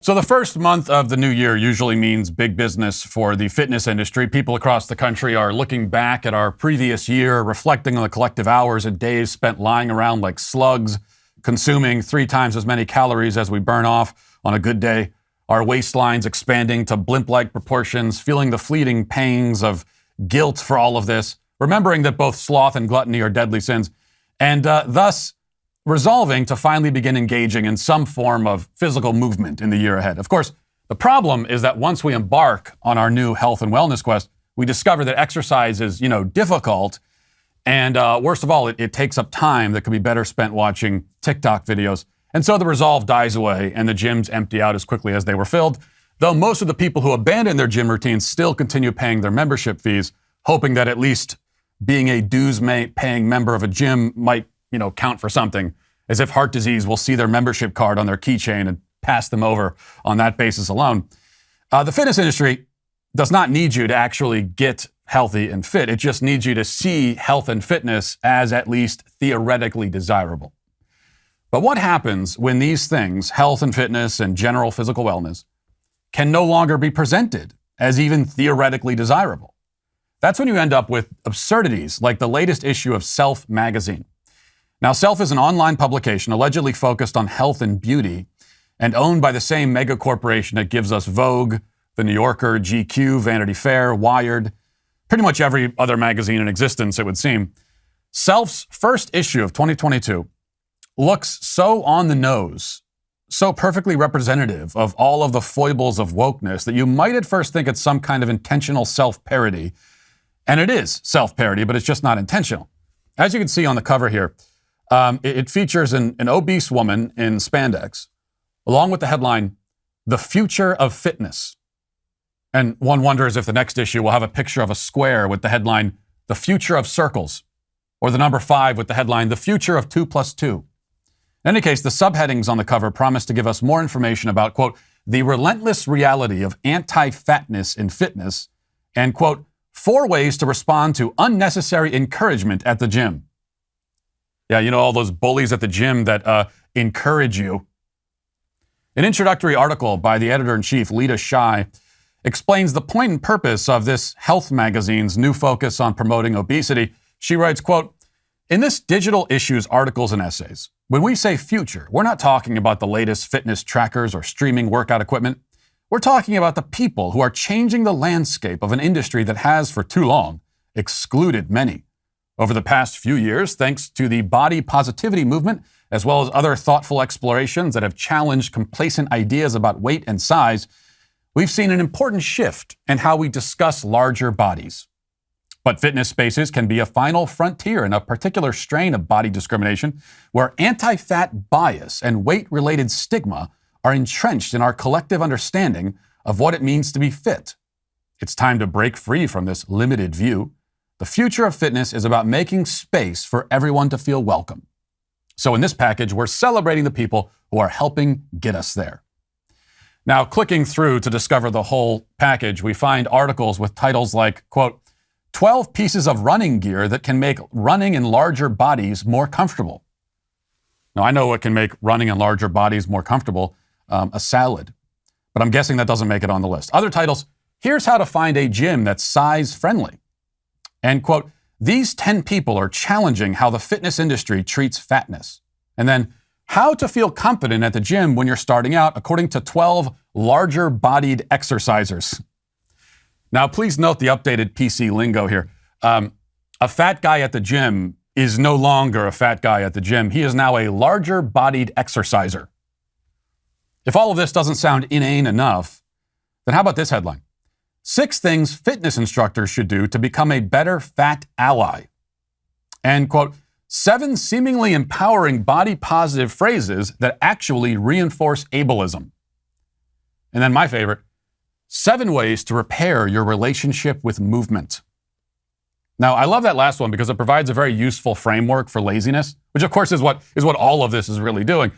So the first month of the new year usually means big business for the fitness industry. People across the country are looking back at our previous year, reflecting on the collective hours and days spent lying around like slugs, consuming 3 times as many calories as we burn off on a good day, our waistlines expanding to blimp-like proportions, feeling the fleeting pangs of guilt for all of this, remembering that both sloth and gluttony are deadly sins, and thus resolving to finally begin engaging in some form of physical movement in the year ahead. Of course, the problem is that once we embark on our new health and wellness quest, we discover that exercise is, difficult. And worst of all, it takes up time that could be better spent watching TikTok videos. And so the resolve dies away and the gyms empty out as quickly as they were filled. Though most of the people who abandon their gym routines still continue paying their membership fees, hoping that at least being a dues-paying member of a gym might count for something, as if heart disease will see their membership card on their keychain and pass them over on that basis alone. The fitness industry does not need you to actually get healthy and fit. It just needs you to see health and fitness as at least theoretically desirable. But what happens when these things, health and fitness and general physical wellness, can no longer be presented as even theoretically desirable? That's when you end up with absurdities like the latest issue of Self magazine. Now, Self is an online publication allegedly focused on health and beauty and owned by the same mega corporation that gives us Vogue, The New Yorker, GQ, Vanity Fair, Wired, pretty much every other magazine in existence, it would seem. Self's first issue of 2022 looks so on the nose, so perfectly representative of all of the foibles of wokeness that you might at first think it's some kind of intentional self-parody. And it is self-parody, but it's just not intentional. As you can see on the cover here, it features an obese woman in spandex, along with the headline, "The Future of Fitness." And one wonders if the next issue will have a picture of a square with the headline, "The Future of Circles," or the number 5 with the headline, "The Future of 2 plus 2." In any case, the subheadings on the cover promise to give us more information about, quote, the relentless reality of anti-fatness in fitness, and, quote, 4 ways to respond to unnecessary encouragement at the gym. Yeah, all those bullies at the gym that encourage you. An introductory article by the editor-in-chief, Lita Shai, explains the point and purpose of this health magazine's new focus on promoting obesity. She writes, quote, in this digital issues, articles, and essays, when we say future, we're not talking about the latest fitness trackers or streaming workout equipment. We're talking about the people who are changing the landscape of an industry that has, for too long, excluded many. Over the past few years, thanks to the body positivity movement, as well as other thoughtful explorations that have challenged complacent ideas about weight and size, we've seen an important shift in how we discuss larger bodies. But fitness spaces can be a final frontier in a particular strain of body discrimination, where anti-fat bias and weight-related stigma are entrenched in our collective understanding of what it means to be fit. It's time to break free from this limited view. The future of fitness is about making space for everyone to feel welcome. So in this package, we're celebrating the people who are helping get us there. Now, clicking through to discover the whole package, we find articles with titles like, quote, 12 pieces of running gear that can make running in larger bodies more comfortable. Now, I know what can make running in larger bodies more comfortable, a salad. But I'm guessing that doesn't make it on the list. Other titles, here's how to find a gym that's size-friendly. And, quote, these 10 people are challenging how the fitness industry treats fatness. And then, how to feel confident at the gym when you're starting out, according to 12 larger-bodied exercisers. Now, please note the updated PC lingo here. A fat guy at the gym is no longer a fat guy at the gym. He is now a larger-bodied exerciser. If all of this doesn't sound inane enough, then how about this headline? 6 things fitness instructors should do to become a better fat ally. And, quote, 7 seemingly empowering body-positive phrases that actually reinforce ableism. And then my favorite, 7 ways to repair your relationship with movement. Now, I love that last one because it provides a very useful framework for laziness, which of course is what all of this is really doing.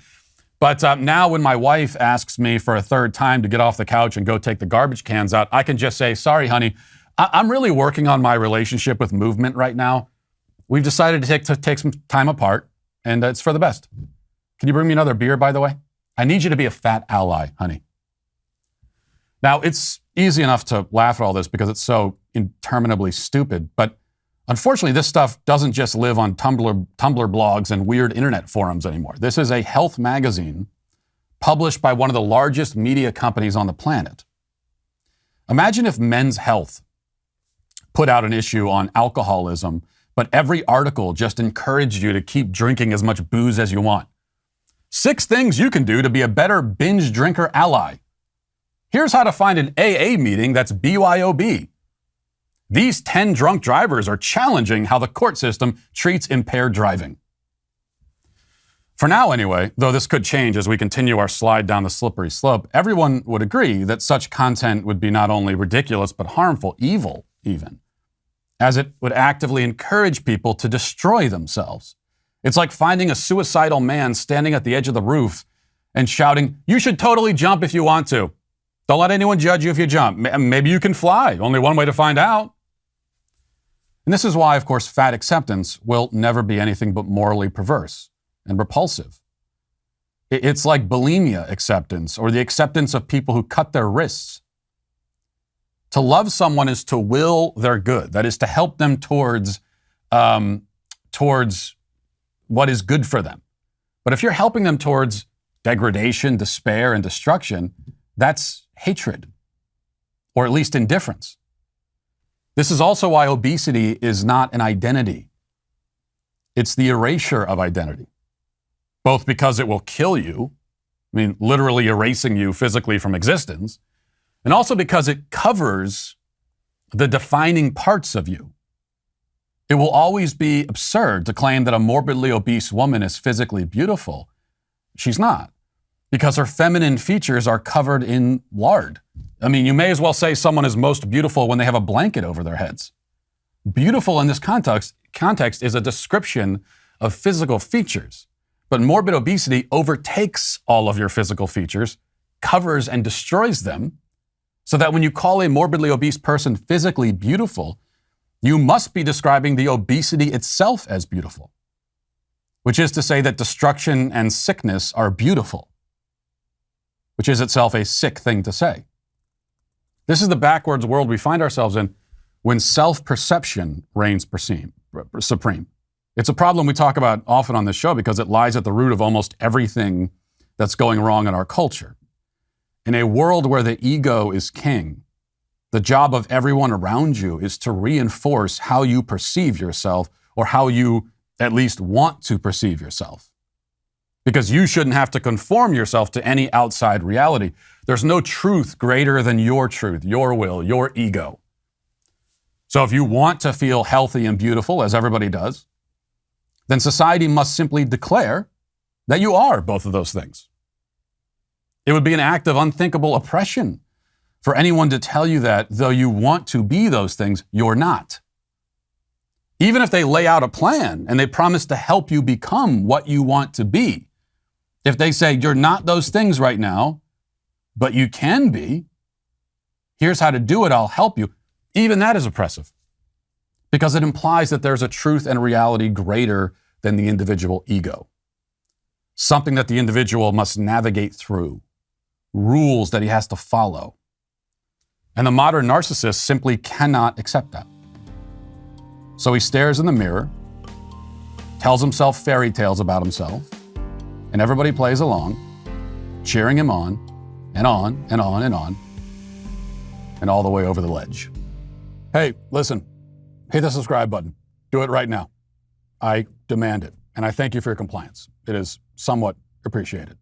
But now when my wife asks me for a third time to get off the couch and go take the garbage cans out, I can just say, sorry, honey, I'm really working on my relationship with movement right now. We've decided to take some time apart, and it's for the best. Can you bring me another beer, by the way? I need you to be a fat ally, honey. Now, it's easy enough to laugh at all this because it's so interminably stupid, but unfortunately, this stuff doesn't just live on Tumblr blogs and weird internet forums anymore. This is a health magazine published by one of the largest media companies on the planet. Imagine if Men's Health put out an issue on alcoholism, but every article just encouraged you to keep drinking as much booze as you want. 6 things you can do to be a better binge drinker ally. Here's how to find an AA meeting that's BYOB. These 10 drunk drivers are challenging how the court system treats impaired driving. For now, anyway, though this could change as we continue our slide down the slippery slope, everyone would agree that such content would be not only ridiculous, but harmful, evil even, as it would actively encourage people to destroy themselves. It's like finding a suicidal man standing at the edge of the roof and shouting, "You should totally jump if you want to. Don't let anyone judge you if you jump. Maybe you can fly. Only one way to find out." And this is why, of course, fat acceptance will never be anything but morally perverse and repulsive. It's like bulimia acceptance or the acceptance of people who cut their wrists. To love someone is to will their good. That is to help them towards what is good for them. But if you're helping them towards degradation, despair, and destruction, that's hatred, or at least indifference. This is also why obesity is not an identity. It's the erasure of identity, both because it will kill you, literally erasing you physically from existence, and also because it covers the defining parts of you. It will always be absurd to claim that a morbidly obese woman is physically beautiful. She's not, because her feminine features are covered in lard. You may as well say someone is most beautiful when they have a blanket over their heads. Beautiful in this context is a description of physical features, but morbid obesity overtakes all of your physical features, covers and destroys them, so that when you call a morbidly obese person physically beautiful, you must be describing the obesity itself as beautiful, which is to say that destruction and sickness are beautiful, which is itself a sick thing to say. This is the backwards world we find ourselves in when self-perception reigns supreme. It's a problem we talk about often on this show because it lies at the root of almost everything that's going wrong in our culture. In a world where the ego is king, the job of everyone around you is to reinforce how you perceive yourself, or how you at least want to perceive yourself. Because you shouldn't have to conform yourself to any outside reality. There's no truth greater than your truth, your will, your ego. So if you want to feel healthy and beautiful, as everybody does, then society must simply declare that you are both of those things. It would be an act of unthinkable oppression for anyone to tell you that, though you want to be those things, you're not. Even if they lay out a plan and they promise to help you become what you want to be, if they say you're not those things right now, but you can be, here's how to do it, I'll help you, even that is oppressive, because it implies that there's a truth and reality greater than the individual ego, something that the individual must navigate through, rules that he has to follow. And the modern narcissist simply cannot accept that. So he stares in the mirror, tells himself fairy tales about himself, and everybody plays along, cheering him on, and on, and on, and on, and all the way over the ledge. Hey, listen, hit the subscribe button. Do it right now. I demand it, and I thank you for your compliance. It is somewhat appreciated.